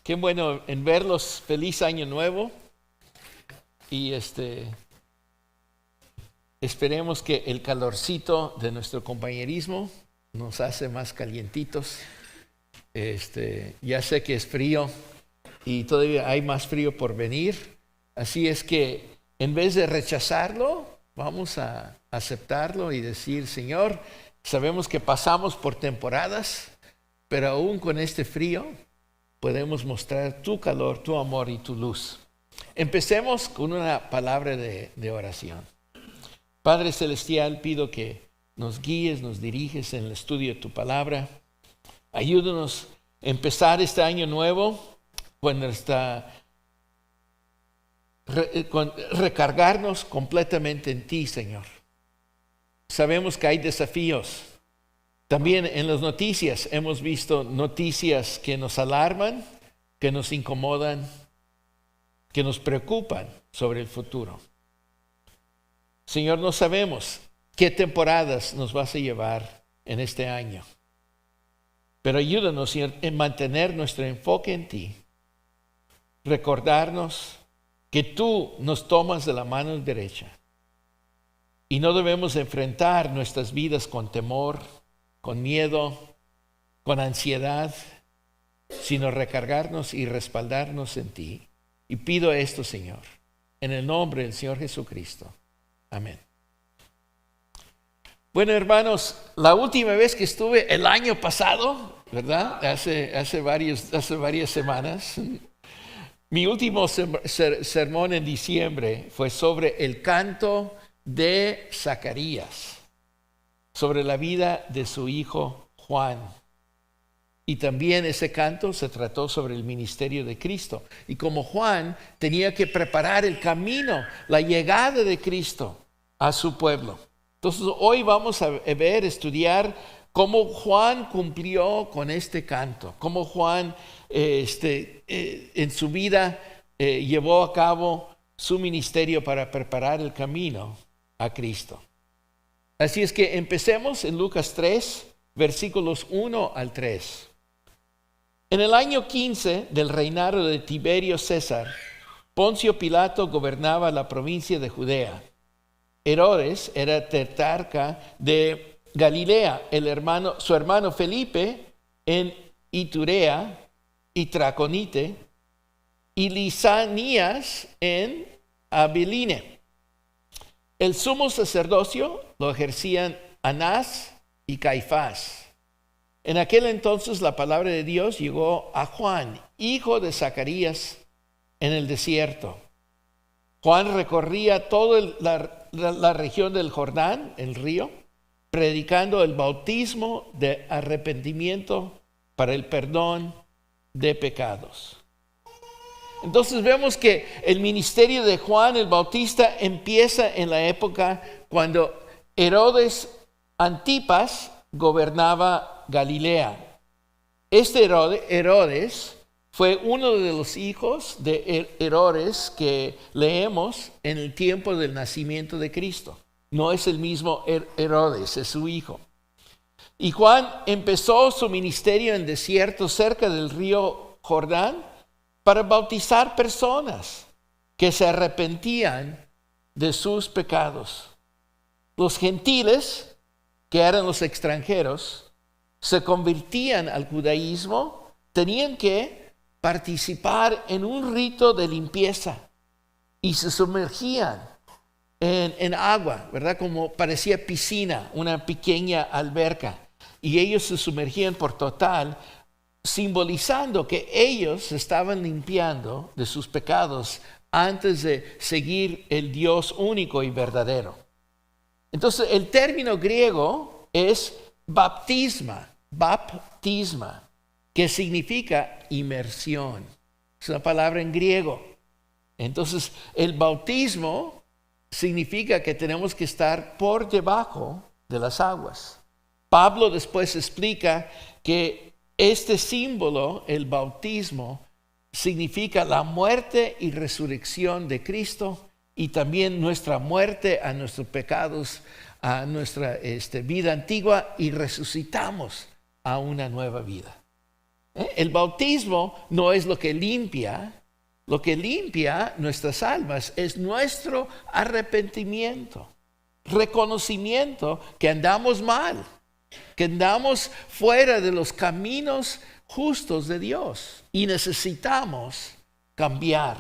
Qué bueno en verlos. Feliz año nuevo. Y esperemos que el calorcito de nuestro compañerismo nos hace más calientitos. Ya sé que es frío y todavía hay más frío por venir. Así es que en vez de rechazarlo, vamos a aceptarlo y decir: Señor, sabemos que pasamos por temporadas, pero aún con este frío podemos mostrar tu calor, tu amor y tu luz. Empecemos con una palabra de oración. Padre Celestial, pido que nos guíes, nos diriges en el estudio de tu palabra. Ayúdanos a empezar este año nuevo con recargarnos completamente en ti, Señor. Sabemos que hay desafíos. También en las noticias hemos visto noticias que nos alarman, que nos incomodan, que nos preocupan sobre el futuro. Señor, no sabemos qué temporadas nos vas a llevar en este año, pero ayúdanos, Señor, en mantener nuestro enfoque en ti, recordarnos que tú nos tomas de la mano derecha y no debemos enfrentar nuestras vidas con temor, con miedo, con ansiedad, sino recargarnos y respaldarnos en ti. Y pido esto, Señor, en el nombre del Señor Jesucristo. Amén. Bueno, hermanos, la última vez que estuve el año pasado, ¿verdad? Hace varias semanas, mi último sermón en diciembre fue sobre el canto de Zacarías, sobre la vida de su hijo Juan. Y también ese canto se trató sobre el ministerio de Cristo. Y como Juan tenía que preparar el camino, la llegada de Cristo a su pueblo. Entonces hoy vamos a estudiar cómo Juan cumplió con este canto. Cómo Juan en su vida llevó a cabo su ministerio para preparar el camino a Cristo. Así es que empecemos en Lucas 3, versículos 1 al 3. En el año 15 del reinado de Tiberio César, Poncio Pilato gobernaba la provincia de Judea. Herodes era tetrarca de Galilea, su hermano Felipe en Iturea y Traconite, y Lisanías en Abiline. El sumo sacerdocio lo ejercían Anás y Caifás. En aquel entonces la palabra de Dios llegó a Juan, hijo de Zacarías, en el desierto. Juan recorría toda la región del Jordán, el río, predicando el bautismo de arrepentimiento para el perdón de pecados. Entonces vemos que el ministerio de Juan el Bautista empieza en la época cuando Herodes Antipas gobernaba Galilea. Este Herodes fue uno de los hijos de Herodes que leemos en el tiempo del nacimiento de Cristo. No es el mismo Herodes, es su hijo. Y Juan empezó su ministerio en desierto cerca del río Jordán para bautizar personas que se arrepentían de sus pecados. Los gentiles, que eran los extranjeros, se convertían al judaísmo, tenían que participar en un rito de limpieza y se sumergían en agua, ¿verdad? Como parecía piscina, una pequeña alberca. Y ellos se sumergían por total, simbolizando que ellos se estaban limpiando de sus pecados antes de seguir el Dios único y verdadero. Entonces el término griego es baptisma, que significa inmersión. Es una palabra en griego. Entonces el bautismo significa que tenemos que estar por debajo de las aguas. Pablo después explica que este símbolo, el bautismo, significa la muerte y resurrección de Cristo y también nuestra muerte a nuestros pecados, a nuestra vida antigua, y resucitamos a una nueva vida. El bautismo no es lo que limpia nuestras almas, es nuestro arrepentimiento, reconocimiento que andamos mal, que andamos fuera de los caminos justos de Dios y necesitamos cambiar.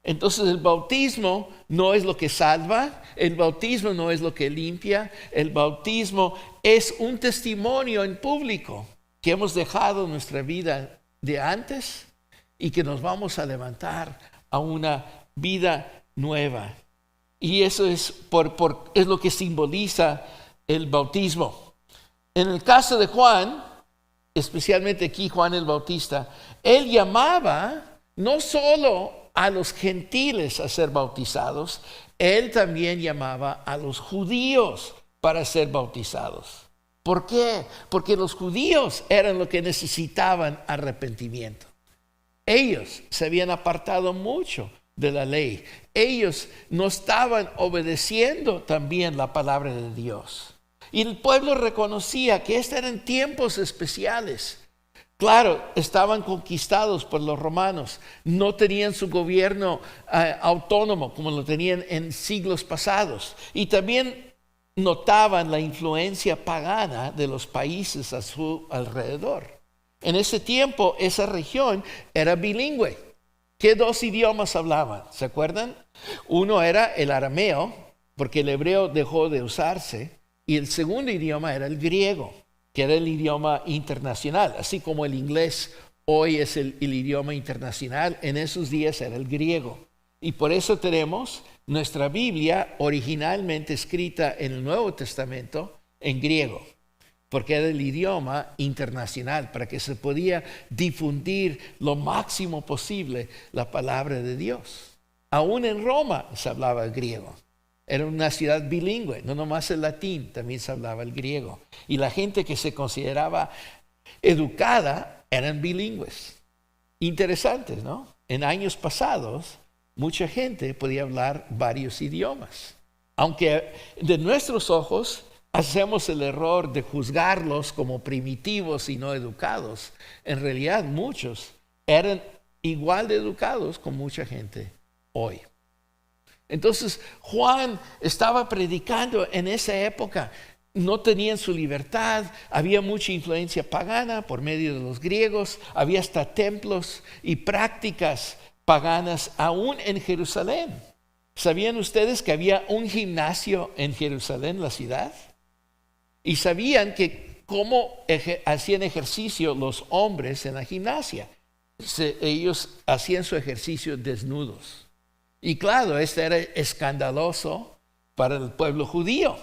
Entonces el bautismo no es lo que salva, el bautismo no es lo que limpia, el bautismo es un testimonio en público que hemos dejado nuestra vida de antes y que nos vamos a levantar a una vida nueva. Y eso es, es lo que simboliza el bautismo. En el caso de Juan, especialmente aquí Juan el Bautista, él llamaba no solo a los gentiles a ser bautizados, él también llamaba a los judíos para ser bautizados. ¿Por qué? Porque los judíos eran los que necesitaban arrepentimiento. Ellos se habían apartado mucho de la ley. Ellos no estaban obedeciendo también la palabra de Dios. Y el pueblo reconocía que estos eran tiempos especiales. Claro, estaban conquistados por los romanos, no tenían su gobierno autónomo como lo tenían en siglos pasados. Y también notaban la influencia pagana de los países a su alrededor. En ese tiempo, esa región era bilingüe. ¿Qué dos idiomas hablaban? ¿Se acuerdan? Uno era el arameo, porque el hebreo dejó de usarse, y el segundo idioma era el griego, que era el idioma internacional, así como el inglés hoy es el idioma internacional, en esos días era el griego. Y por eso tenemos nuestra Biblia originalmente escrita en el Nuevo Testamento en griego, porque era el idioma internacional, para que se podía difundir lo máximo posible la palabra de Dios. Aún en Roma se hablaba griego. Era una ciudad bilingüe, no nomás el latín, también se hablaba el griego. Y la gente que se consideraba educada eran bilingües. Interesantes, ¿no? En años pasados, mucha gente podía hablar varios idiomas. Aunque de nuestros ojos hacemos el error de juzgarlos como primitivos y no educados, en realidad muchos eran igual de educados con mucha gente hoy. Entonces Juan estaba predicando en esa época, no tenían su libertad, había mucha influencia pagana por medio de los griegos, había hasta templos y prácticas paganas aún en Jerusalén. ¿Sabían ustedes que había un gimnasio en Jerusalén, la ciudad? Y sabían que cómo hacían ejercicio los hombres en la gimnasia. Ellos hacían su ejercicio desnudos. Y claro, esto era escandaloso para el pueblo judío,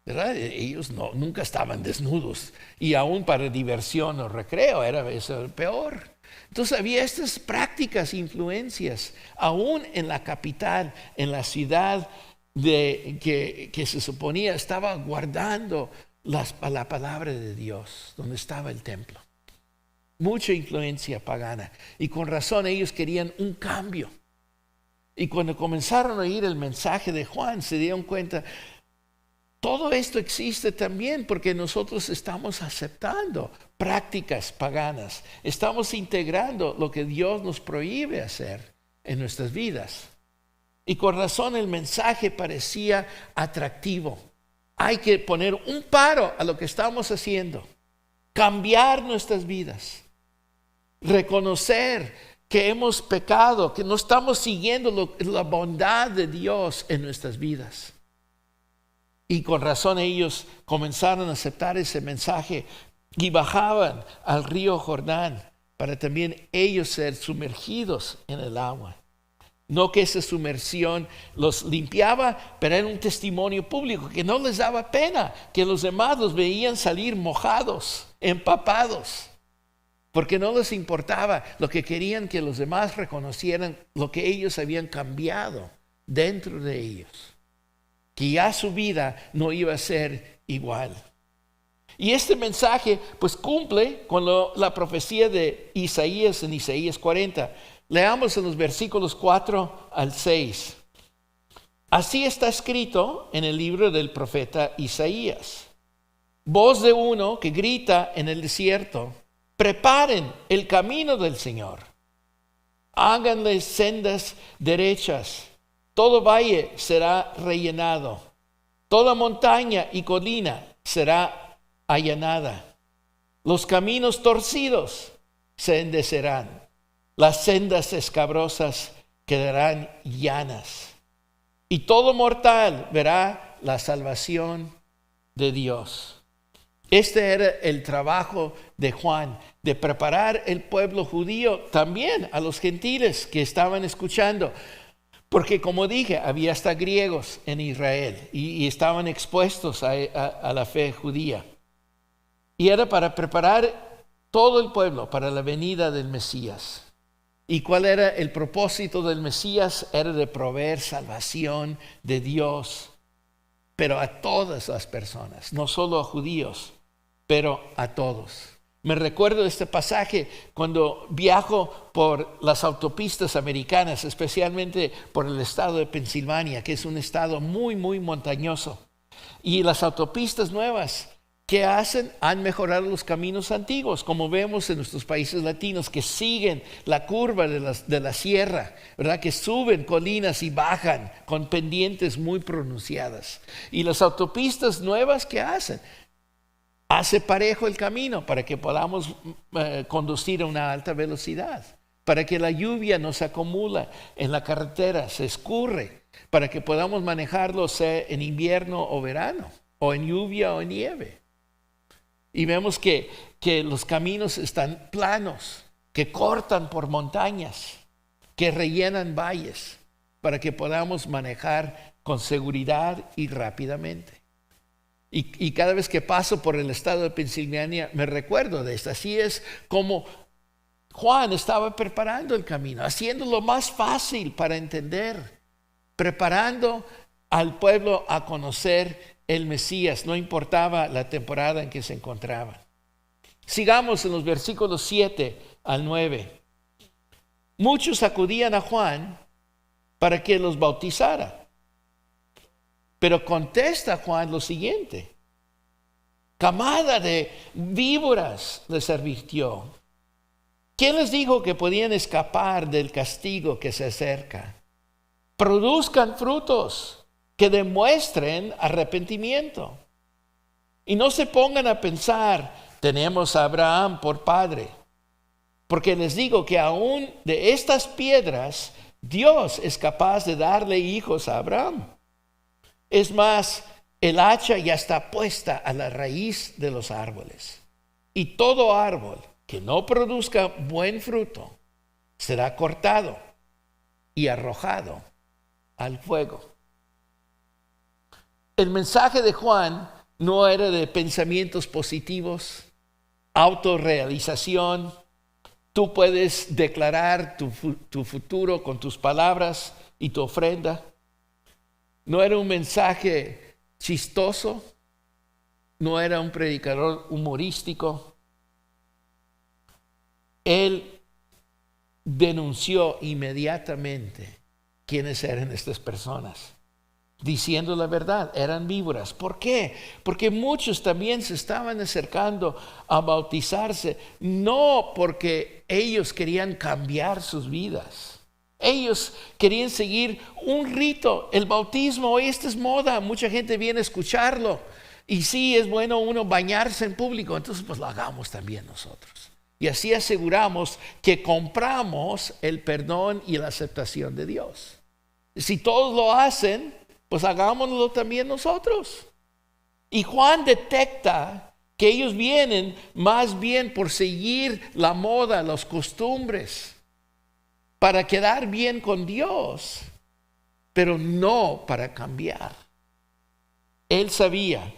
¿verdad? Ellos nunca estaban desnudos. Y aún para diversión o recreo era eso peor. Entonces había estas prácticas, influencias, aún en la capital, en la ciudad que se suponía estaba guardando la palabra de Dios, donde estaba el templo. Mucha influencia pagana. Y con razón ellos querían un cambio. Y cuando comenzaron a oír el mensaje de Juan, se dieron cuenta, todo esto existe también porque nosotros estamos aceptando prácticas paganas. Estamos integrando lo que Dios nos prohíbe hacer en nuestras vidas. Y con razón el mensaje parecía atractivo. Hay que poner un paro a lo que estamos haciendo. Cambiar nuestras vidas. Reconocer que hemos pecado, que no estamos siguiendo la bondad de Dios en nuestras vidas. Y con razón ellos comenzaron a aceptar ese mensaje y bajaban al río Jordán para también ellos ser sumergidos en el agua. No que esa sumersión los limpiaba, pero era un testimonio público que no les daba pena, que los demás los veían salir mojados, empapados. Porque no les importaba, lo que querían que los demás reconocieran lo que ellos habían cambiado dentro de ellos. Que ya su vida no iba a ser igual. Y este mensaje pues cumple con la profecía de Isaías en Isaías 40. Leamos en los versículos 4 al 6. Así está escrito en el libro del profeta Isaías. Voz de uno que grita en el desierto. preparen el camino del Señor. Háganle sendas derechas. Todo valle será rellenado. Toda montaña y colina será allanada. Los caminos torcidos se enderecerán. Las sendas escabrosas quedarán llanas. Y todo mortal verá la salvación de Dios. Este era el trabajo de Juan, de preparar el pueblo judío, también a los gentiles que estaban escuchando. Porque como dije, había hasta griegos en Israel y estaban expuestos a la fe judía. Y era para preparar todo el pueblo para la venida del Mesías. ¿Y cuál era el propósito del Mesías? Era de proveer salvación de Dios, pero a todas las personas, no solo a judíos, pero a todos. Me recuerdo este pasaje cuando viajo por las autopistas americanas, especialmente por el estado de Pensilvania, que es un estado muy, muy montañoso. Y las autopistas nuevas, ¿qué hacen? Han mejorado los caminos antiguos, como vemos en nuestros países latinos, que siguen la curva de la sierra, ¿verdad? Que suben colinas y bajan con pendientes muy pronunciadas. Y las autopistas nuevas, ¿qué hacen? Hace parejo el camino para que podamos conducir a una alta velocidad, para que la lluvia no se acumula en la carretera, se escurre, para que podamos manejarlo sea en invierno o verano, o en lluvia o en nieve. Y vemos que los caminos están planos, que cortan por montañas, que rellenan valles, para que podamos manejar con seguridad y rápidamente. Y cada vez que paso por el estado de Pensilvania me recuerdo de esto. Así es como Juan estaba preparando el camino, haciéndolo más fácil para entender, preparando al pueblo a conocer el Mesías, no importaba la temporada en que se encontraban. Sigamos en los versículos 7 al 9. Muchos acudían a Juan para que los bautizara. Pero contesta Juan lo siguiente: camada de víboras les advirtió. ¿Quién les dijo que podían escapar del castigo que se acerca? Produzcan frutos que demuestren arrepentimiento. Y no se pongan a pensar, tenemos a Abraham por padre. Porque les digo que aún de estas piedras Dios es capaz de darle hijos a Abraham. Es más, el hacha ya está puesta a la raíz de los árboles. Y todo árbol que no produzca buen fruto será cortado y arrojado al fuego. El mensaje de Juan no era de pensamientos positivos, autorrealización. Tú puedes declarar tu futuro con tus palabras y tu ofrenda. No era un mensaje chistoso, no era un predicador humorístico. Él denunció inmediatamente quiénes eran estas personas, diciendo la verdad, eran víboras. ¿Por qué? Porque muchos también se estaban acercando a bautizarse, no porque ellos querían cambiar sus vidas. Ellos querían seguir un rito, el bautismo. Hoy esta es moda, mucha gente viene a escucharlo. Y sí, es bueno uno bañarse en público, entonces pues lo hagamos también nosotros. Y así aseguramos que compramos el perdón y la aceptación de Dios. Si todos lo hacen, pues hagámoslo también nosotros. Y Juan detecta que ellos vienen más bien por seguir la moda, las costumbres, para quedar bien con Dios, pero no para cambiar. Él sabía,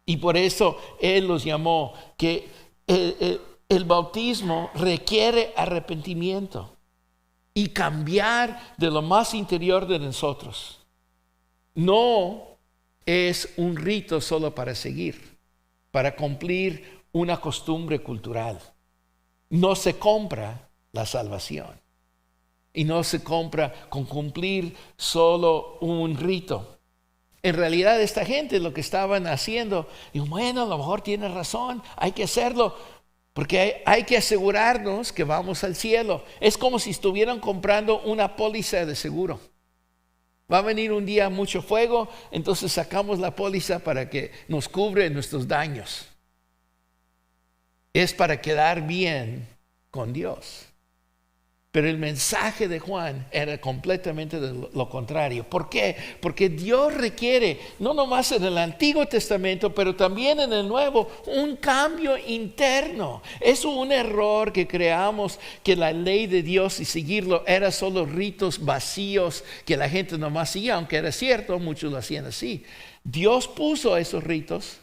y por eso Él los llamó, que el bautismo requiere arrepentimiento y cambiar de lo más interior de nosotros. No es un rito solo para seguir, para cumplir una costumbre cultural. No se compra la salvación. Y no se compra con cumplir solo un rito. En realidad esta gente lo que estaban haciendo, y bueno, a lo mejor tiene razón, hay que hacerlo. Porque hay que asegurarnos que vamos al cielo. Es como si estuvieran comprando una póliza de seguro. Va a venir un día mucho fuego, entonces sacamos la póliza para que nos cubre nuestros daños. Es para quedar bien con Dios. Pero el mensaje de Juan era completamente de lo contrario. ¿Por qué? Porque Dios requiere, no nomás en el Antiguo Testamento, pero también en el Nuevo, un cambio interno. Es un error que creamos que la ley de Dios y seguirlo era solo ritos vacíos que la gente nomás seguía, aunque era cierto, muchos lo hacían así. Dios puso esos ritos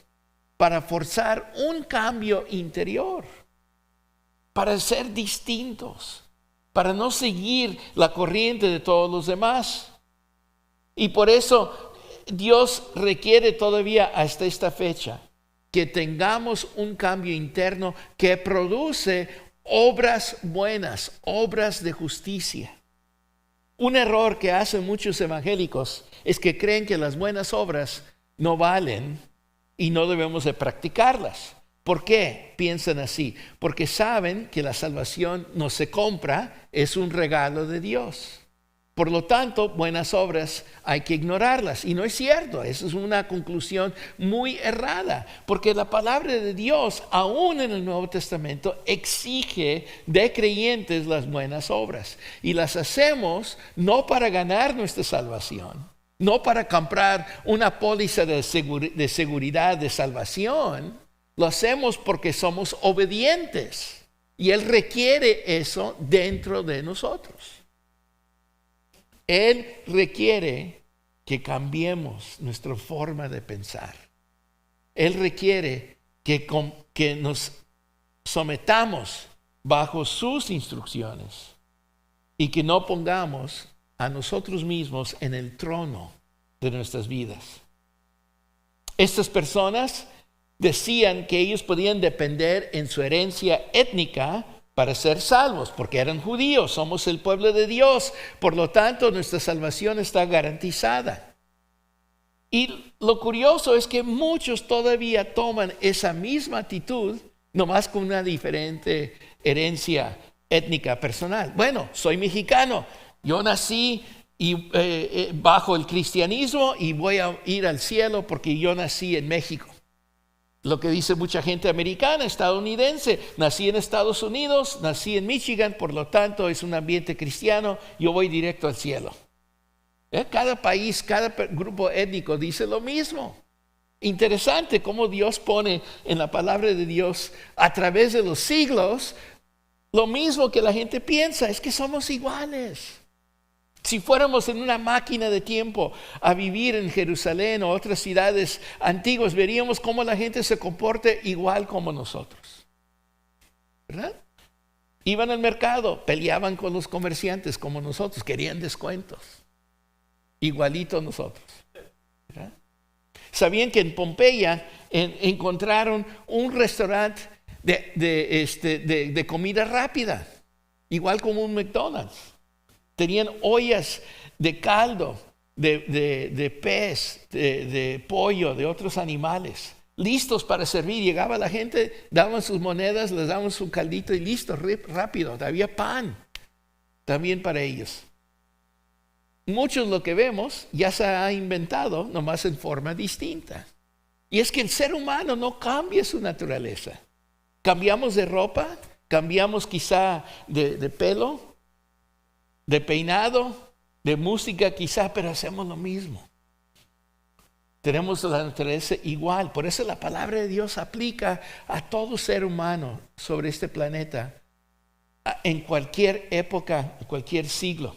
para forzar un cambio interior, para ser distintos, para no seguir la corriente de todos los demás. Y por eso Dios requiere todavía hasta esta fecha que tengamos un cambio interno que produce obras buenas, obras de justicia. Un error que hacen muchos evangélicos es que creen que las buenas obras no valen y no debemos de practicarlas. ¿Por qué piensan así? Porque saben que la salvación no se compra, es un regalo de Dios. Por lo tanto, buenas obras hay que ignorarlas. Y no es cierto, esa es una conclusión muy errada. Porque la palabra de Dios, aún en el Nuevo Testamento, exige de creyentes las buenas obras. Y las hacemos no para ganar nuestra salvación, no para comprar una póliza de seguridad de salvación. Lo hacemos porque somos obedientes y Él requiere eso dentro de nosotros. Él requiere que cambiemos nuestra forma de pensar. Él requiere que nos sometamos bajo sus instrucciones y que no pongamos a nosotros mismos en el trono de nuestras vidas. Estas personas decían que ellos podían depender en su herencia étnica para ser salvos, porque eran judíos, somos el pueblo de Dios, por lo tanto nuestra salvación está garantizada. Y lo curioso es que muchos todavía toman esa misma actitud, nomás con una diferente herencia étnica personal. Bueno, soy mexicano, yo nací bajo el cristianismo y voy a ir al cielo porque yo nací en México. Lo que dice mucha gente americana, estadounidense, nací en Estados Unidos, nací en Michigan, por lo tanto es un ambiente cristiano, yo voy directo al cielo. Cada país, cada grupo étnico dice lo mismo. Interesante cómo Dios pone en la palabra de Dios a través de los siglos lo mismo que la gente piensa, es que somos iguales. Si fuéramos en una máquina de tiempo a vivir en Jerusalén o otras ciudades antiguas, veríamos cómo la gente se comporta igual como nosotros. ¿Verdad? Iban al mercado, peleaban con los comerciantes como nosotros, querían descuentos. Igualito nosotros. ¿Verdad? Sabían que en Pompeya encontraron un restaurante de comida rápida, igual como un McDonald's. Tenían ollas de caldo, de pez, de pollo, de otros animales, listos para servir. Llegaba la gente, daban sus monedas, les daban su caldito y listo, rápido. Había pan también para ellos. Muchos lo que vemos ya se ha inventado, nomás en forma distinta. Y es que el ser humano no cambia su naturaleza. Cambiamos de ropa, cambiamos quizá de pelo, de peinado, de música quizá, pero hacemos lo mismo. Tenemos la naturaleza igual. Por eso la palabra de Dios aplica a todo ser humano sobre este planeta, en cualquier época, en cualquier siglo.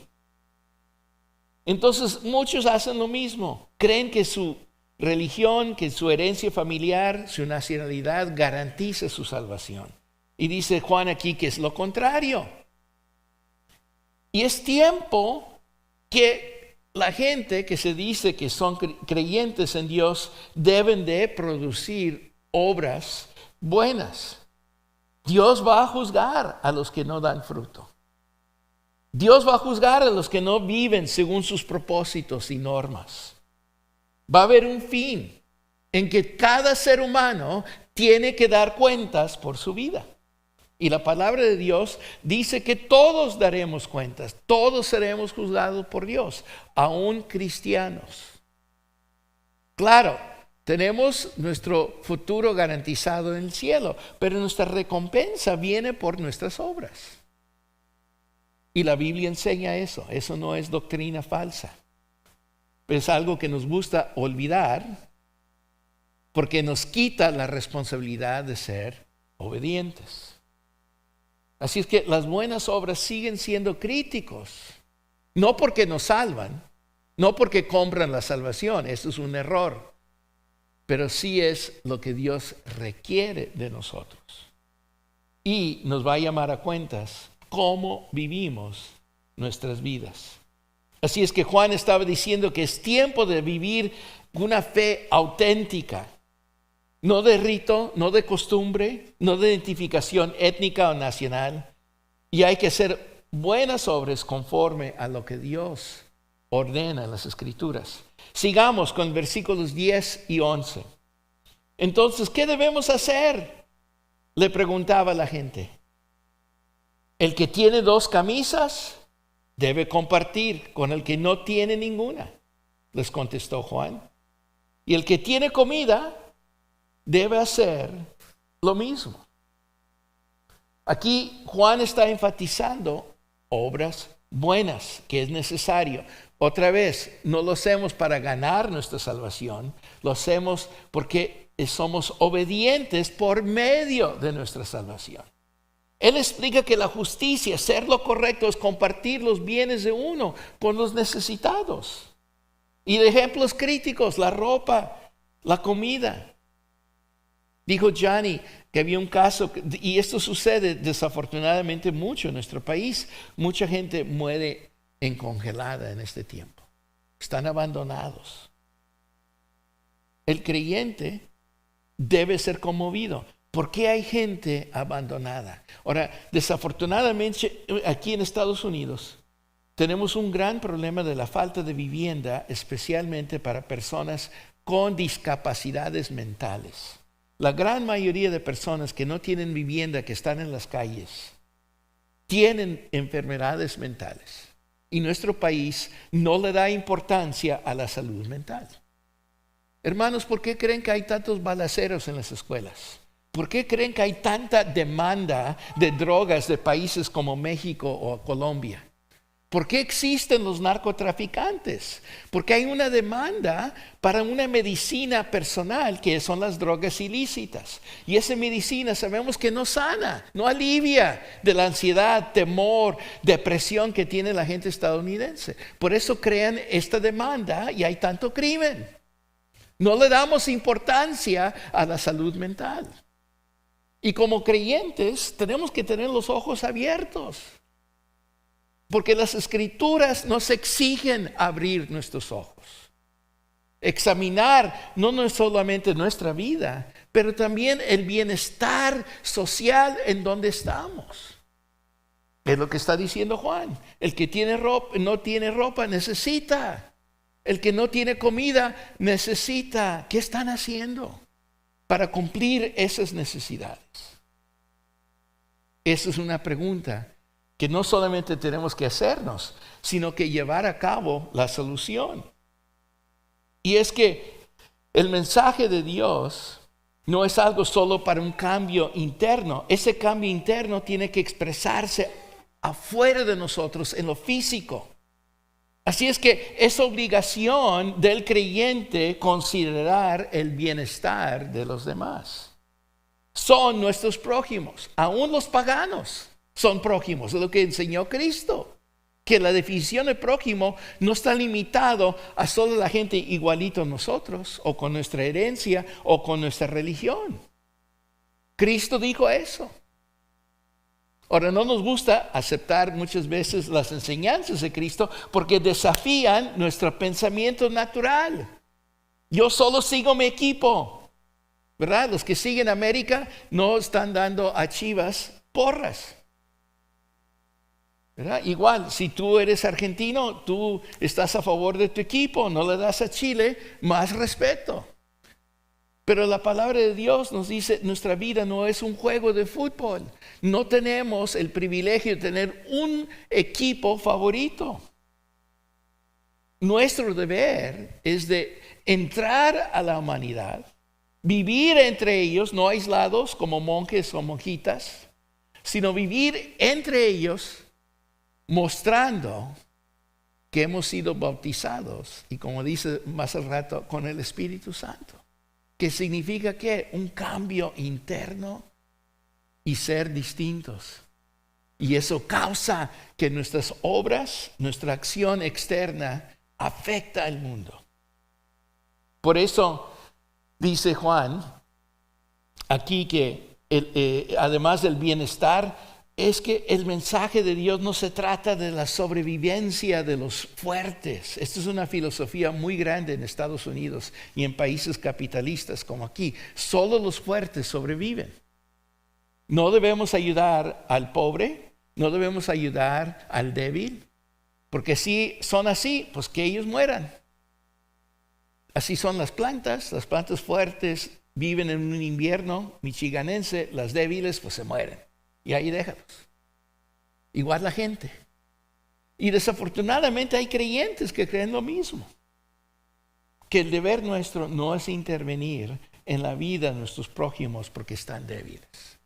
Entonces muchos hacen lo mismo. Creen que su religión, que su herencia familiar, su nacionalidad garantiza su salvación. Y dice Juan aquí que es lo contrario. Y es tiempo que la gente que se dice que son creyentes en Dios deben de producir obras buenas. Dios va a juzgar a los que no dan fruto. Dios va a juzgar a los que no viven según sus propósitos y normas. Va a haber un fin en que cada ser humano tiene que dar cuentas por su vida. Y la palabra de Dios dice que todos daremos cuentas, todos seremos juzgados por Dios, aún cristianos. Claro, tenemos nuestro futuro garantizado en el cielo, pero nuestra recompensa viene por nuestras obras. Y la Biblia enseña eso. Eso no es doctrina falsa. Es algo que nos gusta olvidar porque nos quita la responsabilidad de ser obedientes. Así es que las buenas obras siguen siendo críticos. No porque nos salvan, no porque compran la salvación. Eso es un error. Pero sí es lo que Dios requiere de nosotros. Y nos va a llamar a cuentas cómo vivimos nuestras vidas. Así es que Juan estaba diciendo que es tiempo de vivir una fe auténtica, no de rito, no de costumbre, no de identificación étnica o nacional. Y hay que hacer buenas obras conforme a lo que Dios ordena en las Escrituras. Sigamos con versículos 10 y 11. Entonces, ¿qué debemos hacer? Le preguntaba la gente. El que tiene 2 camisas debe compartir con el que no tiene ninguna, les contestó Juan. Y el que tiene comida debe hacer lo mismo. Aquí Juan está enfatizando obras buenas, que es necesario. Otra vez, no lo hacemos para ganar nuestra salvación, lo hacemos porque somos obedientes por medio de nuestra salvación. Él explica que la justicia, ser lo correcto, es compartir los bienes de uno con los necesitados. Y de ejemplos críticos, la ropa, la comida. Dijo Johnny que había un caso, y esto sucede desafortunadamente mucho en nuestro país. Mucha gente muere congelada en este tiempo. Están abandonados. El creyente debe ser conmovido. ¿Por qué hay gente abandonada? Ahora, desafortunadamente, aquí en Estados Unidos, tenemos un gran problema de la falta de vivienda, especialmente para personas con discapacidades mentales. La gran mayoría de personas que no tienen vivienda, que están en las calles, tienen enfermedades mentales. Y nuestro país no le da importancia a la salud mental. Hermanos, ¿por qué creen que hay tantos balaceros en las escuelas? ¿Por qué creen que hay tanta demanda de drogas de países como México o Colombia? ¿Por qué existen los narcotraficantes? Porque hay una demanda para una medicina personal, que son las drogas ilícitas. Y esa medicina sabemos que no sana, no alivia de la ansiedad, temor, depresión que tiene la gente estadounidense. Por eso crean esta demanda y hay tanto crimen. No le damos importancia a la salud mental. Y como creyentes tenemos que tener los ojos abiertos. Porque las Escrituras nos exigen abrir nuestros ojos. Examinar no es solamente nuestra vida, pero también el bienestar social en donde estamos. Es lo que está diciendo Juan. El que tiene ropa, no tiene ropa, necesita. El que no tiene comida, necesita. ¿Qué están haciendo para cumplir esas necesidades? Esa es una pregunta que no solamente tenemos que hacernos, sino que llevar a cabo la solución. Y es que el mensaje de Dios no es algo solo para un cambio interno. Ese cambio interno tiene que expresarse afuera de nosotros, en lo físico. Así es que es obligación del creyente considerar el bienestar de los demás. Son nuestros prójimos, aún los paganos son prójimos. Es lo que enseñó Cristo, que la definición de prójimo no está limitado a solo la gente igualito a nosotros, o con nuestra herencia, o con nuestra religión. Cristo dijo eso. Ahora, no nos gusta aceptar muchas veces las enseñanzas de Cristo porque desafían nuestro pensamiento natural. Yo solo sigo mi equipo, ¿verdad? Los que siguen América no están dando a Chivas porras, ¿verdad? Igual, si tú eres argentino, tú estás a favor de tu equipo, no le das a Chile más respeto. Pero la palabra de Dios nos dice, nuestra vida no es un juego de fútbol. No tenemos el privilegio de tener un equipo favorito. Nuestro deber es de entrar a la humanidad, vivir entre ellos, no aislados como monjes o monjitas, sino vivir entre ellos mostrando que hemos sido bautizados, y como dice más al rato, con el Espíritu Santo. Que significa que un cambio interno y ser distintos. Y eso causa que nuestras obras, nuestra acción externa afecta al mundo. Por eso dice Juan aquí que además del bienestar, es que el mensaje de Dios no se trata de la sobrevivencia de los fuertes. Esta es una filosofía muy grande en Estados Unidos y en países capitalistas como aquí. Solo los fuertes sobreviven. No debemos ayudar al pobre, no debemos ayudar al débil, porque si son así, pues que ellos mueran. Así son las plantas fuertes viven en un invierno michiganense, las débiles pues se mueren. Y ahí déjalos. Igual la gente. Y desafortunadamente hay creyentes que creen lo mismo. Que el deber nuestro no es intervenir en la vida de nuestros prójimos porque están débiles.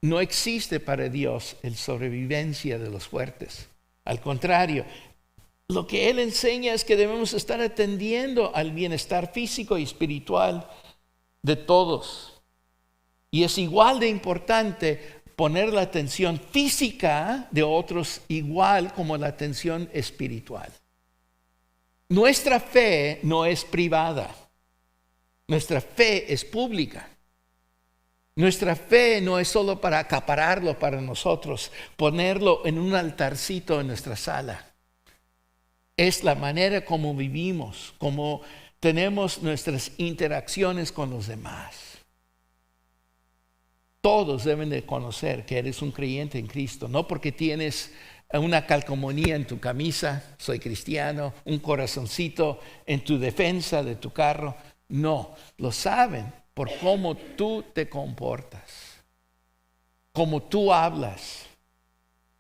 No existe para Dios el sobrevivencia de los fuertes. Al contrario, lo que Él enseña es que debemos estar atendiendo al bienestar físico y espiritual de todos. Y es igual de importante poner la atención física de otros igual como la atención espiritual. Nuestra fe no es privada. Nuestra fe es pública. Nuestra fe no es solo para acapararlo para nosotros, ponerlo en un altarcito en nuestra sala. Es la manera como vivimos, como tenemos nuestras interacciones con los demás. Todos deben de conocer que eres un creyente en Cristo, no porque tienes una calcomanía en tu camisa, soy cristiano, un corazoncito en tu defensa de tu carro. No, lo saben por cómo tú te comportas, cómo tú hablas,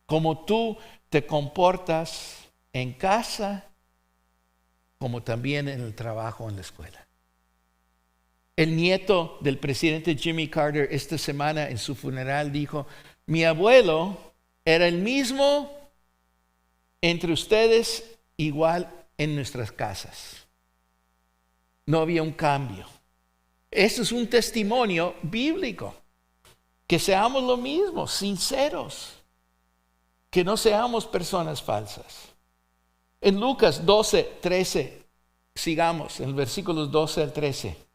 cómo tú te comportas en casa, como también en el trabajo, en la escuela. El nieto del presidente Jimmy Carter esta semana en su funeral dijo, mi abuelo era el mismo entre ustedes, igual en nuestras casas. No había un cambio. Eso es un testimonio bíblico. Que seamos lo mismo, sinceros. Que no seamos personas falsas. En Lucas 12:13, sigamos en el versículos 12 al 13.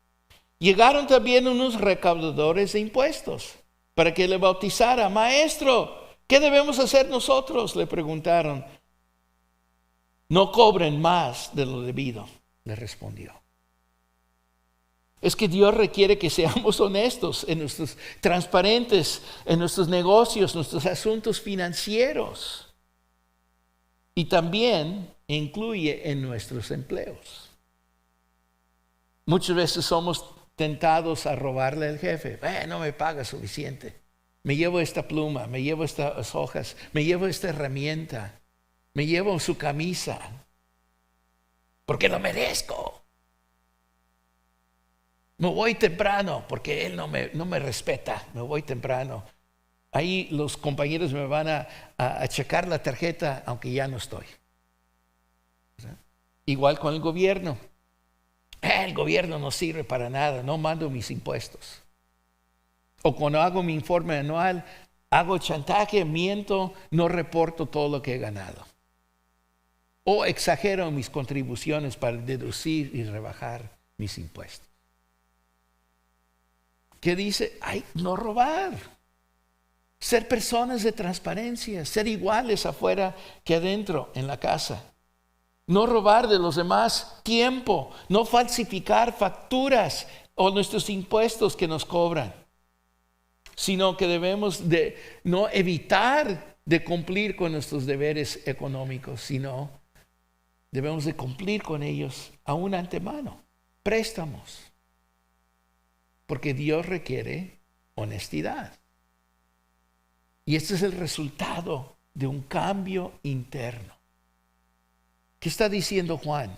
Llegaron también unos recaudadores de impuestos para que le bautizara. Maestro, ¿qué debemos hacer nosotros? Le preguntaron. No cobren más de lo debido, le respondió. Es que Dios requiere que seamos honestos, transparentes en nuestros negocios, nuestros asuntos financieros. Y también incluye en nuestros empleos. Muchas veces somos tentados a robarle al jefe. No me paga suficiente. Me llevo esta pluma, me llevo estas hojas, me llevo esta herramienta, me llevo su camisa, porque lo merezco. Me voy temprano, porque él no me respeta. Me voy temprano. Ahí los compañeros me van a checar la tarjeta, aunque ya no estoy. Igual con el gobierno. El gobierno no sirve para nada, no mando mis impuestos. O cuando hago mi informe anual, hago chantaje, miento, no reporto todo lo que he ganado. O exagero mis contribuciones para deducir y rebajar mis impuestos. ¿Qué dice? No robar. Ser personas de transparencia, ser iguales afuera que adentro en la casa. No robar de los demás tiempo, no falsificar facturas o nuestros impuestos que nos cobran, sino que debemos de no evitar de cumplir con nuestros deberes económicos, sino debemos de cumplir con ellos aún antemano. Préstamos, porque Dios requiere honestidad. Y este es el resultado de un cambio interno. ¿Qué está diciendo Juan?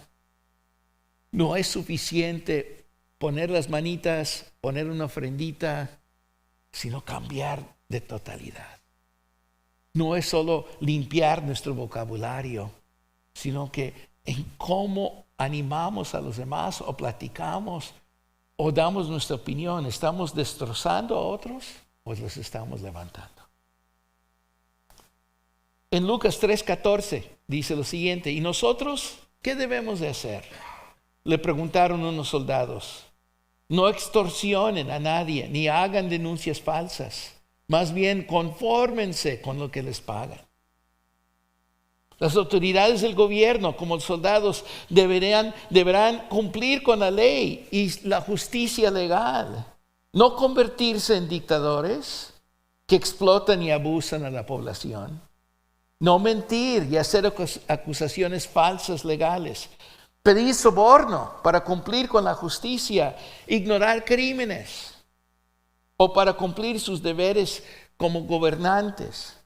No es suficiente poner las manitas, poner una ofrendita, sino cambiar de totalidad. No es solo limpiar nuestro vocabulario, sino que en cómo animamos a los demás o platicamos o damos nuestra opinión. ¿Estamos destrozando a otros o los estamos levantando? En Lucas 3:14 dice lo siguiente: ¿y nosotros qué debemos de hacer? Le preguntaron unos soldados. No extorsionen a nadie, ni hagan denuncias falsas. Más bien, confórmense con lo que les pagan. Las autoridades del gobierno, como los soldados, deberán cumplir con la ley y la justicia legal. No convertirse en dictadores que explotan y abusan a la población. No mentir y hacer acusaciones falsas legales. Pedir soborno para cumplir con la justicia, ignorar crímenes o para cumplir sus deberes como gobernantes.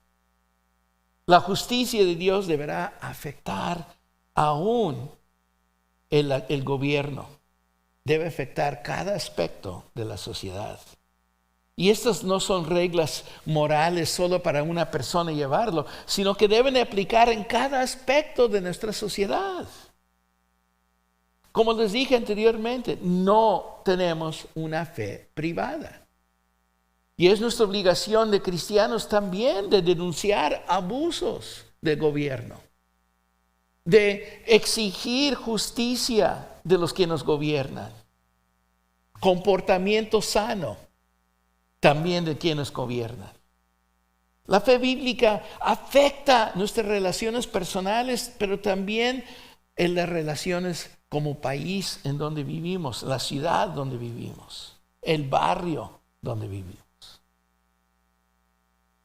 La justicia de Dios deberá afectar aún el gobierno. Debe afectar cada aspecto de la sociedad. Y estas no son reglas morales solo para una persona llevarlo, sino que deben aplicar en cada aspecto de nuestra sociedad. Como les dije anteriormente, no tenemos una fe privada. Y es nuestra obligación de cristianos también de denunciar abusos del gobierno, de exigir justicia de los que nos gobiernan, comportamiento sano también de quienes gobiernan. La fe bíblica afecta nuestras relaciones personales, pero también en las relaciones como país en donde vivimos, la ciudad donde vivimos, el barrio donde vivimos.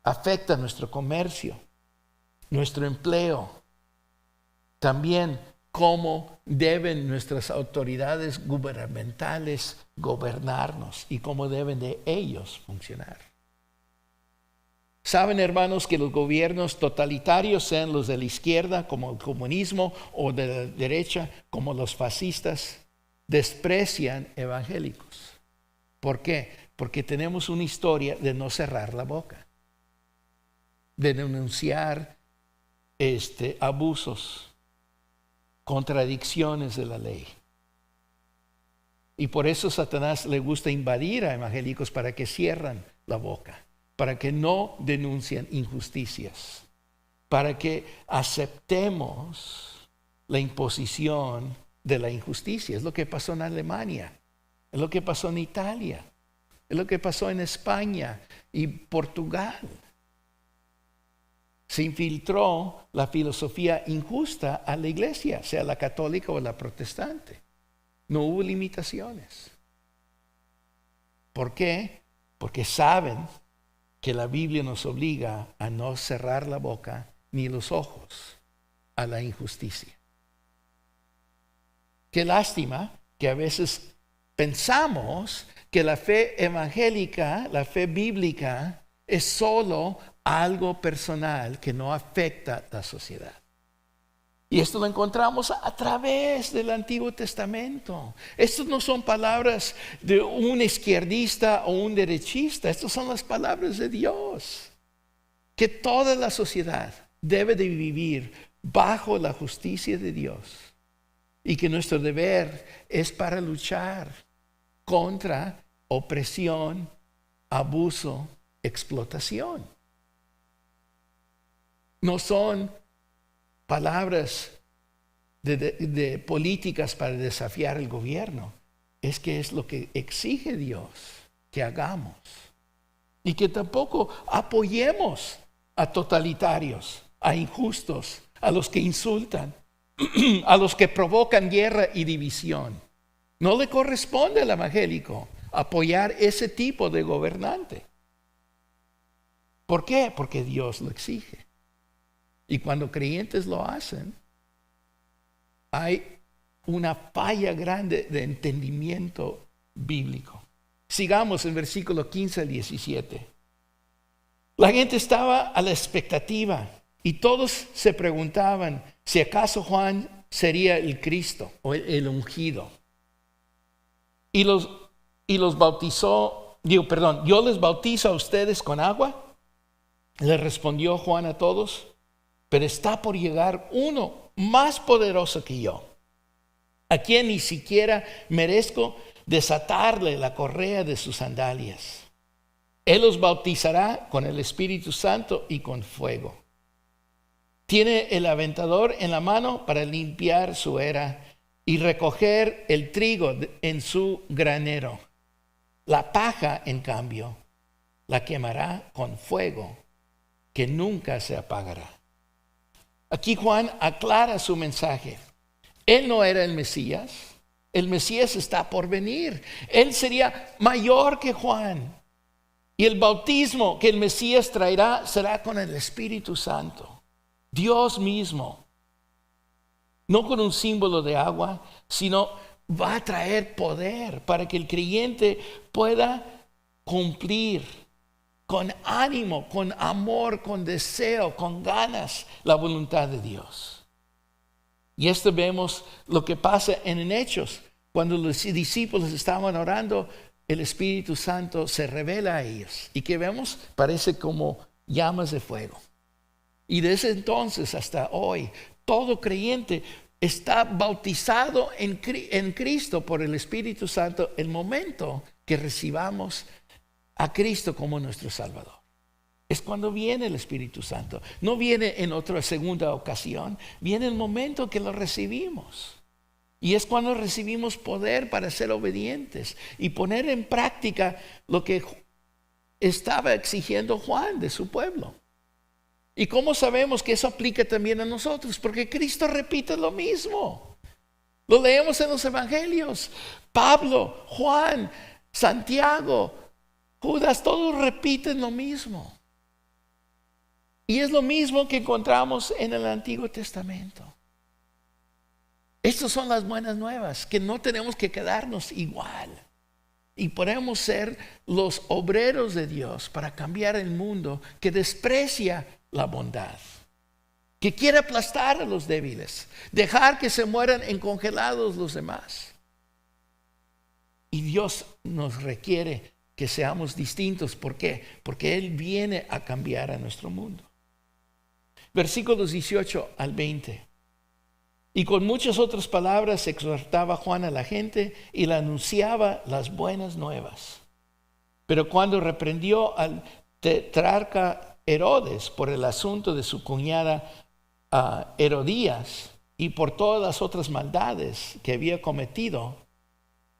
Afecta nuestro comercio, nuestro empleo, también cómo deben nuestras autoridades gubernamentales gobernarnos y cómo deben de ellos funcionar. Saben, hermanos, que los gobiernos totalitarios, sean los de la izquierda como el comunismo o de la derecha como los fascistas, desprecian evangélicos. ¿Por qué? Porque tenemos una historia de no cerrar la boca, de denunciar abusos, contradicciones de la ley. Y por eso Satanás le gusta invadir a evangélicos para que cierren la boca, para que no denuncien injusticias, para que aceptemos la imposición de la injusticia. Es lo que pasó en Alemania, es lo que pasó en Italia, es lo que pasó en España y Portugal. Se infiltró la filosofía injusta a la iglesia, sea la católica o la protestante. No hubo limitaciones. ¿Por qué? Porque saben que la Biblia nos obliga a no cerrar la boca ni los ojos a la injusticia. Qué lástima que a veces pensamos que la fe evangélica, la fe bíblica, es solo algo personal que no afecta a la sociedad. Y esto lo encontramos a través del Antiguo Testamento. Estas no son palabras de un izquierdista o un derechista. Estas son las palabras de Dios. Que toda la sociedad debe de vivir bajo la justicia de Dios. Y que nuestro deber es para luchar contra opresión, abuso, explotación. No son palabras de políticas para desafiar el gobierno. Es que es lo que exige Dios que hagamos. Y que tampoco apoyemos a totalitarios, a injustos, a los que insultan, a los que provocan guerra y división. No le corresponde al evangélico apoyar ese tipo de gobernante. ¿Por qué? Porque Dios lo exige. Y cuando creyentes lo hacen, hay una falla grande de entendimiento bíblico. Sigamos en versículo 15 al 17. La gente estaba a la expectativa y todos se preguntaban si acaso Juan sería el Cristo o el ungido. Y los bautizó, yo les bautizo a ustedes con agua. Le respondió Juan a todos, pero está por llegar uno más poderoso que yo, a quien ni siquiera merezco desatarle la correa de sus sandalias. Él los bautizará con el Espíritu Santo y con fuego. Tiene el aventador en la mano para limpiar su era y recoger el trigo en su granero. La paja, en cambio, la quemará con fuego que nunca se apagará. Aquí Juan aclara su mensaje. Él no era el Mesías. El Mesías está por venir. Él sería mayor que Juan. Y el bautismo que el Mesías traerá será con el Espíritu Santo. Dios mismo. No con un símbolo de agua, sino va a traer poder para que el creyente pueda cumplir con ánimo, con amor, con deseo, con ganas la voluntad de Dios. Y esto vemos lo que pasa en Hechos. Cuando los discípulos estaban orando, el Espíritu Santo se revela a ellos. ¿Y qué vemos? Parece como llamas de fuego. Y desde entonces hasta hoy, todo creyente está bautizado en Cristo por el Espíritu Santo el momento que recibamos a Cristo como nuestro Salvador. Es cuando viene el Espíritu Santo. No viene en otra segunda ocasión. Viene el momento que lo recibimos. Y es cuando recibimos poder para ser obedientes y poner en práctica lo que estaba exigiendo Juan de su pueblo. ¿Y cómo sabemos que eso aplica también a nosotros? Porque Cristo repite lo mismo. Lo leemos en los evangelios. Pablo, Juan, Santiago, Judas, todos repiten lo mismo. Y es lo mismo que encontramos en el Antiguo Testamento. Estas son las buenas nuevas, que no tenemos que quedarnos igual. Y podemos ser los obreros de Dios para cambiar el mundo que desprecia la bondad, que quiere aplastar a los débiles, dejar que se mueran encongelados los demás. Y Dios nos requiere que seamos distintos. ¿Por qué? Porque Él viene a cambiar a nuestro mundo. Versículos 18 al 20. Y con muchas otras palabras exhortaba Juan a la gente y le anunciaba las buenas nuevas. Pero cuando reprendió al tetrarca Herodes por el asunto de su cuñada Herodías y por todas las otras maldades que había cometido,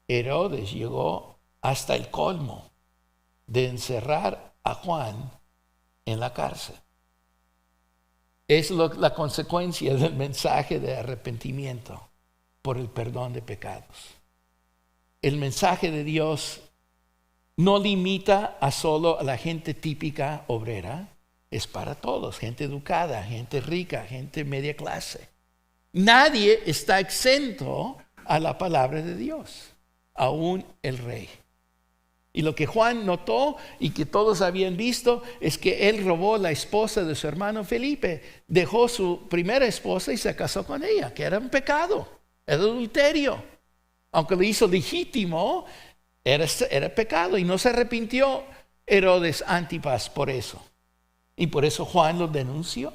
Herodes llegó hasta el colmo de encerrar a Juan en la cárcel. Es la consecuencia del mensaje de arrepentimiento por el perdón de pecados. El mensaje de Dios no limita a solo a la gente típica obrera, es para todos, gente educada, gente rica, gente media clase. Nadie está exento a la palabra de Dios, aún el rey. Y lo que Juan notó y que todos habían visto es que él robó la esposa de su hermano Felipe, dejó su primera esposa y se casó con ella, que era un pecado, era adulterio. Aunque lo hizo legítimo, era pecado y no se arrepintió Herodes Antipas por eso. Y por eso Juan lo denunció.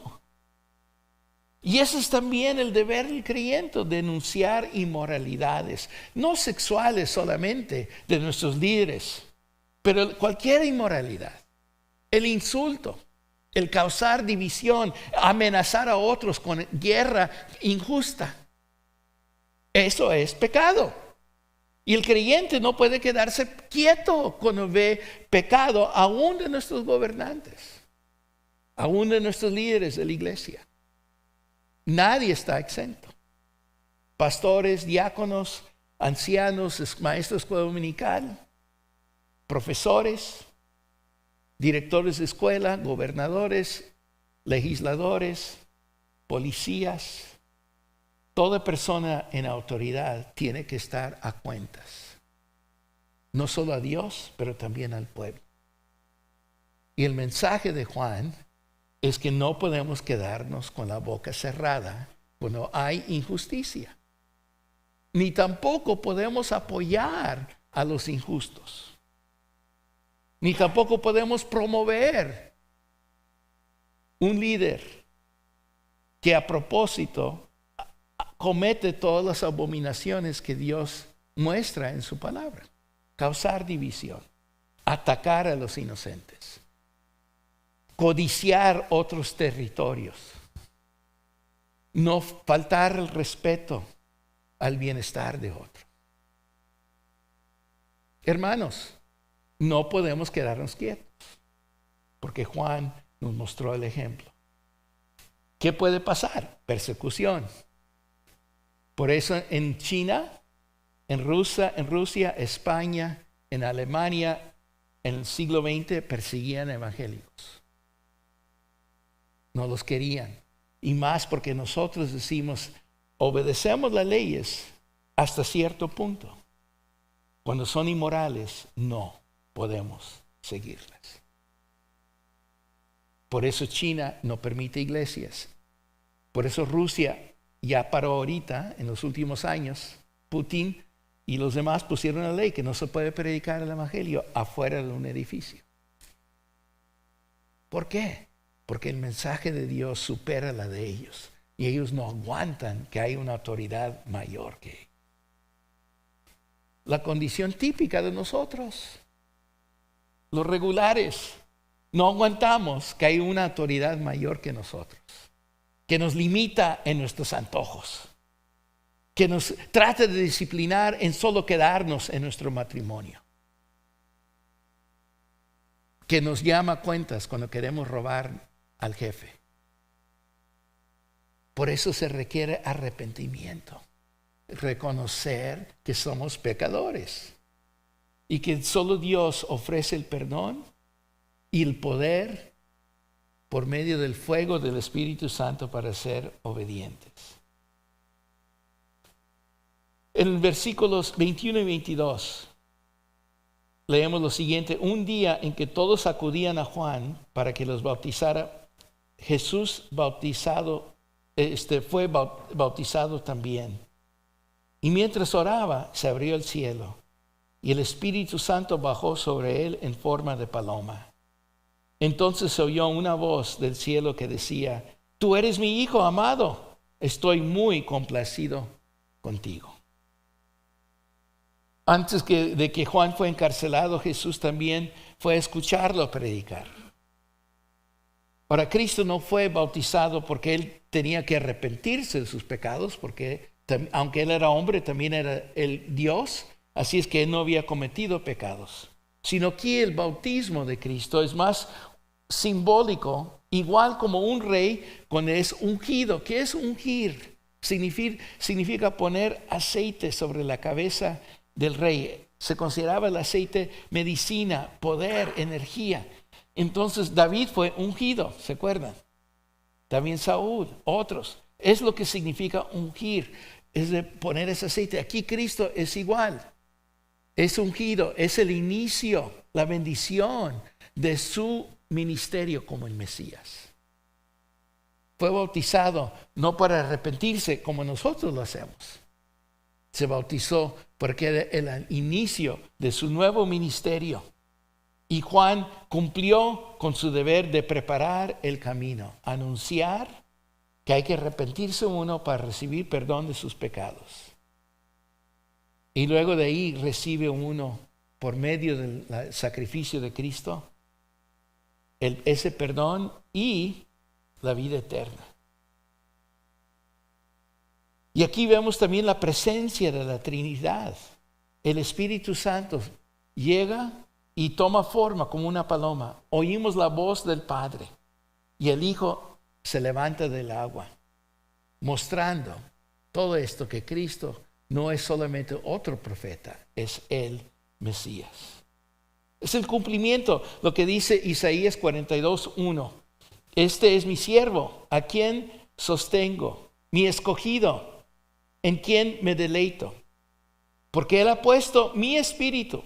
Y eso es también el deber del creyente, denunciar inmoralidades, no sexuales solamente de nuestros líderes, pero cualquier inmoralidad, el insulto, el causar división, amenazar a otros con guerra injusta. Eso es pecado. Y el creyente no puede quedarse quieto cuando ve pecado, aún de nuestros gobernantes, aún de nuestros líderes de la iglesia. Nadie está exento. Pastores, diáconos, ancianos, maestros de escuela dominical, profesores, directores de escuela, gobernadores, legisladores, policías. Toda persona en autoridad tiene que estar a cuentas. no solo a Dios, pero también al pueblo. Y el mensaje de Juan es que no podemos quedarnos con la boca cerrada cuando hay injusticia. Ni tampoco podemos apoyar a los injustos. Ni tampoco podemos promover un líder que a propósito comete todas las abominaciones que Dios muestra en su palabra. Causar división, atacar a los inocentes, codiciar otros territorios, no faltar el respeto al bienestar de otro. Hermanos, no podemos quedarnos quietos, porque Juan nos mostró el ejemplo. ¿Qué puede pasar? Persecución. Por eso en China, en Rusia, España, en Alemania, en el siglo XX perseguían evangélicos. No los querían. Y más porque nosotros decimos, obedecemos las leyes hasta cierto punto. Cuando son inmorales, no podemos seguirlas. Por eso China no permite iglesias. Por eso Rusia ya paró ahorita, en los últimos años, Putin y los demás pusieron una ley que no se puede predicar el evangelio afuera de un edificio. ¿Por qué? Porque el mensaje de Dios supera la de ellos. Y ellos no aguantan que haya una autoridad mayor que ellos. La condición típica de nosotros, los regulares, no aguantamos que haya una autoridad mayor que nosotros, que nos limita en nuestros antojos, que nos trata de disciplinar en solo quedarnos en nuestro matrimonio, que nos llama a cuentas cuando queremos robar al jefe. Por eso se requiere arrepentimiento, reconocer que somos pecadores y que solo Dios ofrece el perdón y el poder por medio del fuego del Espíritu Santo para ser obedientes. En versículos 21 y 22 leemos lo siguiente: un día en que todos acudían a Juan para que los bautizara, Jesús fue bautizado también. Y mientras oraba, se abrió el cielo y el Espíritu Santo bajó sobre él en forma de paloma. Entonces se oyó una voz del cielo que decía: tú eres mi Hijo amado, estoy muy complacido contigo. Antes de que Juan fue encarcelado, Jesús también fue a escucharlo predicar. Ahora, Cristo no fue bautizado porque él tenía que arrepentirse de sus pecados, porque aunque él era hombre, también era el Dios, así es que él no había cometido pecados. Sino que el bautismo de Cristo es más simbólico, igual como un rey cuando es ungido. ¿Qué es ungir? Significa poner aceite sobre la cabeza del rey. Se consideraba el aceite medicina, poder, energía. Entonces David fue ungido, ¿se acuerdan? También Saúl, otros. Es lo que significa ungir, es de poner ese aceite. Aquí Cristo es igual. Es ungido, es el inicio, la bendición de su ministerio como el Mesías. Fue bautizado no para arrepentirse como nosotros lo hacemos. Se bautizó porque era el inicio de su nuevo ministerio. Y Juan cumplió con su deber de preparar el camino, anunciar que hay que arrepentirse uno para recibir perdón de sus pecados. Y luego de ahí recibe uno, por medio del sacrificio de Cristo, ese perdón y la vida eterna. Y aquí vemos también la presencia de la Trinidad. El Espíritu Santo llega y toma forma como una paloma. Oímos la voz del Padre y el Hijo se levanta del agua, mostrando todo esto, que Cristo no es solamente otro profeta, es el Mesías. Es el cumplimiento, lo que dice Isaías 42:1. Este es mi siervo, a quien sostengo, mi escogido, en quien me deleito. Porque Él ha puesto mi espíritu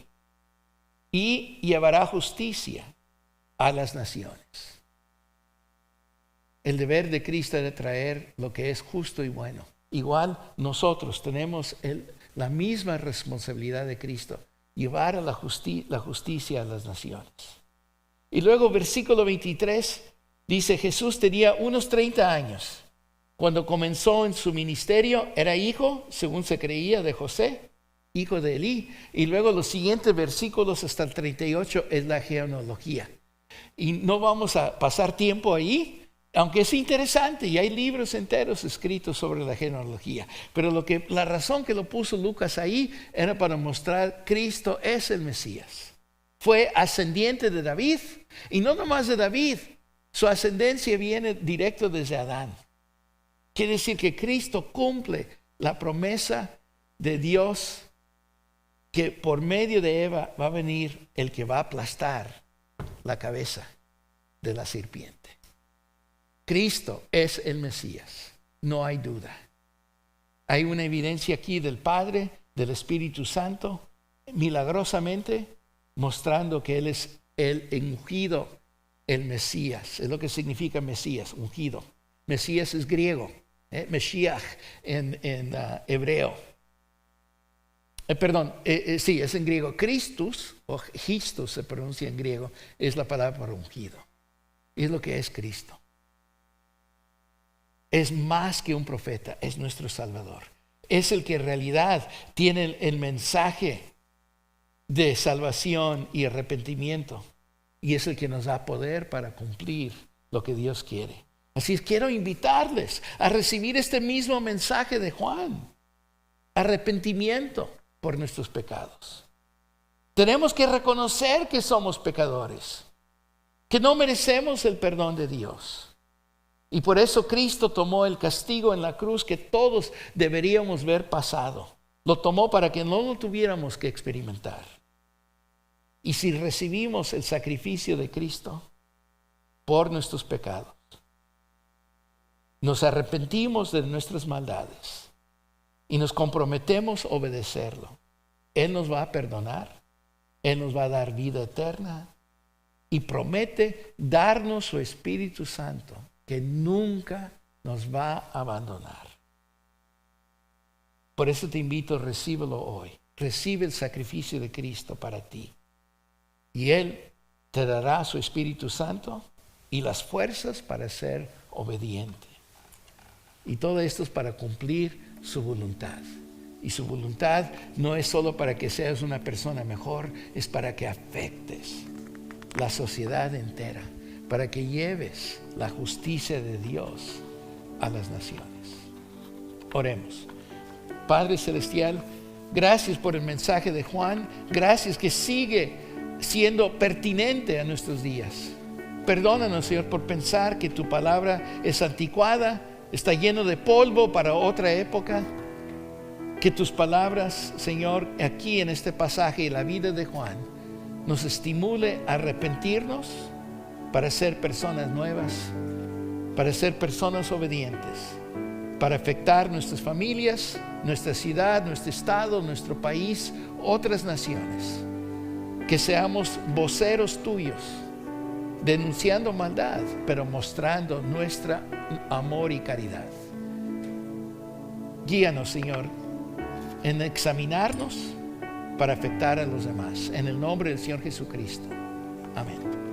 y llevará justicia a las naciones. El deber de Cristo era traer lo que es justo y bueno. Igual nosotros tenemos la misma responsabilidad de Cristo, llevar a la justicia a las naciones. Y luego versículo 23 dice, Jesús tenía unos 30 años. Cuando comenzó en su ministerio, era hijo, según se creía, de José, hijo de Elí. Y luego los siguientes versículos hasta el 38 es la genealogía. Y no vamos a pasar tiempo ahí, aunque es interesante y hay libros enteros escritos sobre la genealogía. Pero la razón que lo puso Lucas ahí era para mostrar Cristo es el Mesías. Fue ascendiente de David, y no nomás de David, su ascendencia viene directo desde Adán. Quiere decir que Cristo cumple la promesa de Dios que por medio de Eva va a venir el que va a aplastar la cabeza de la serpiente. Cristo es el Mesías, no hay duda. Hay una evidencia aquí del Padre, del Espíritu Santo, milagrosamente mostrando que Él es el ungido, el Mesías. Es lo que significa Mesías, ungido. Mesías es griego, Meshiach en hebreo. Sí, es en griego. Christus, o Christus se pronuncia en griego, es la palabra para ungido. Es lo que es Cristo. Es más que un profeta, es nuestro Salvador. Es el que en realidad tiene el mensaje de salvación y arrepentimiento. Y es el que nos da poder para cumplir lo que Dios quiere. Así es, quiero invitarles a recibir este mismo mensaje de Juan. Arrepentimiento por nuestros pecados. Tenemos que reconocer que somos pecadores, que no merecemos el perdón de Dios. Y por eso Cristo tomó el castigo en la cruz que todos deberíamos ver pasado. Lo tomó para que no lo tuviéramos que experimentar. Y si recibimos el sacrificio de Cristo por nuestros pecados, nos arrepentimos de nuestras maldades y nos comprometemos a obedecerlo, Él nos va a perdonar, Él nos va a dar vida eterna y promete darnos su Espíritu Santo, que nunca nos va a abandonar. Por eso te invito, recíbelo hoy. Recibe el sacrificio de Cristo para ti. Y Él te dará su Espíritu Santo y las fuerzas para ser obediente. Y todo esto es para cumplir su voluntad. Y su voluntad no es solo para que seas una persona mejor, es para que afectes la sociedad entera, para que lleves la justicia de Dios a las naciones. Oremos. Padre Celestial, gracias por el mensaje de Juan. Gracias que sigue siendo pertinente a nuestros días. Perdónanos, Señor, por pensar que tu palabra es anticuada, está lleno de polvo para otra época. Que tus palabras, Señor, aquí en este pasaje y la vida de Juan, nos estimule a arrepentirnos para ser personas nuevas, para ser personas obedientes, para afectar nuestras familias, nuestra ciudad, nuestro estado, nuestro país, otras naciones. Que seamos voceros tuyos, denunciando maldad, pero mostrando nuestro amor y caridad. Guíanos, Señor, en examinarnos para afectar a los demás. En el nombre del Señor Jesucristo. Amén.